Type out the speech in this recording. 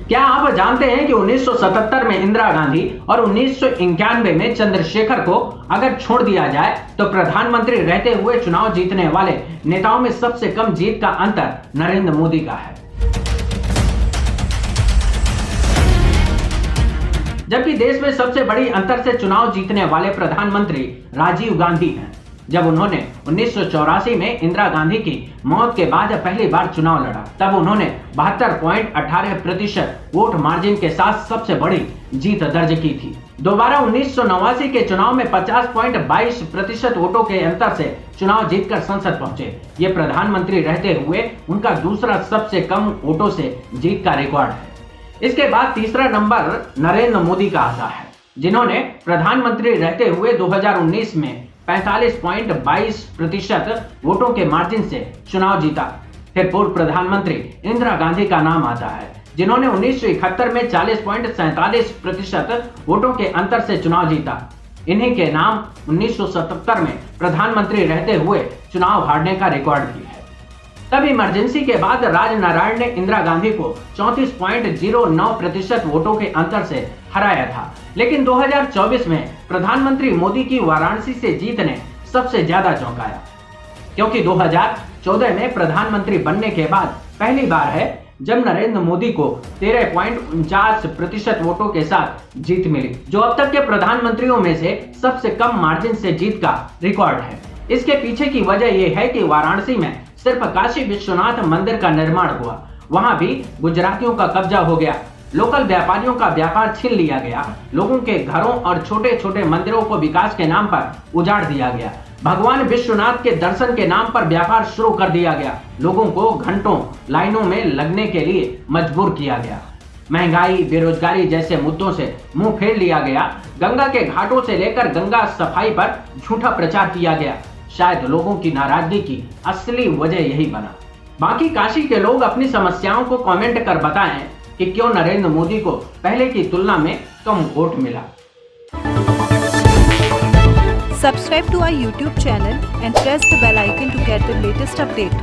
क्या आप जानते हैं कि 1977 में इंदिरा गांधी और 1991 में चंद्रशेखर को अगर छोड़ दिया जाए तो प्रधानमंत्री रहते हुए चुनाव जीतने वाले नेताओं में सबसे कम जीत का अंतर नरेंद्र मोदी का है। जबकि देश में सबसे बड़ी अंतर से चुनाव जीतने वाले प्रधानमंत्री राजीव गांधी हैं। जब उन्होंने 1984 में इंदिरा गांधी की मौत के बाद पहली बार चुनाव लड़ा, तब उन्होंने 72.18% वोट मार्जिन के साथ सबसे बड़ी जीत दर्ज की थी। दोबारा 1989 के चुनाव में 50.22% वोटों के अंतर से चुनाव जीतकर संसद पहुंचे। ये प्रधानमंत्री रहते हुए उनका दूसरा सबसे कम वोटों से जीत का रिकॉर्ड है। इसके बाद तीसरा नंबर नरेंद्र मोदी का आता है, जिन्होंने प्रधानमंत्री रहते हुए 2019 में 45.22% वोटों के मार्जिन से चुनाव जीता। फिर पूर्व प्रधानमंत्री इंदिरा गांधी का नाम आता है, जिन्होंने 1971 में 40.47% वोटों के अंतर से चुनाव जीता। इन्हीं के नाम 1977 में प्रधानमंत्री रहते हुए चुनाव हारने का रिकॉर्ड भी है। तब इमरजेंसी के बाद राजनारायण ने इंदिरा गांधी को 34.09% वोटों के अंतर से हराया था। लेकिन 2024 में प्रधानमंत्री मोदी की वाराणसी से जीत ने सबसे ज्यादा चौंकाया, क्योंकि 2014 में प्रधानमंत्री बनने के बाद पहली बार है जब नरेंद्र मोदी को 13.49% वोटों के साथ जीत मिली, जो अब तक के प्रधानमंत्रियों में से सबसे कम मार्जिन से जीत का रिकॉर्ड है। इसके पीछे की वजह यह है कि वाराणसी में सिर्फ काशी विश्वनाथ मंदिर का निर्माण हुआ, वहां भी गुजरातियों का कब्जा हो गया, लोकल व्यापारियों का व्यापार छीन लिया गया, लोगों के घरों और छोटे छोटे मंदिरों को विकास के नाम पर उजाड़ दिया गया, भगवान विश्वनाथ के दर्शन के नाम पर व्यापार शुरू कर दिया गया, लोगों को घंटों लाइनों में लगने के लिए मजबूर किया गया, महंगाई, बेरोजगारी जैसे मुद्दों से मुंह फेर लिया गया, गंगा के घाटों से लेकर गंगा सफाई पर झूठा प्रचार किया गया। शायद लोगों की नाराजगी की असली वजह यही बना। बाकी काशी के लोग अपनी समस्याओं को कमेंट कर बताएं कि क्यों नरेंद्र मोदी को पहले की तुलना में कम वोट मिला। Subscribe to our YouTube channel and press the bell icon to get the latest update.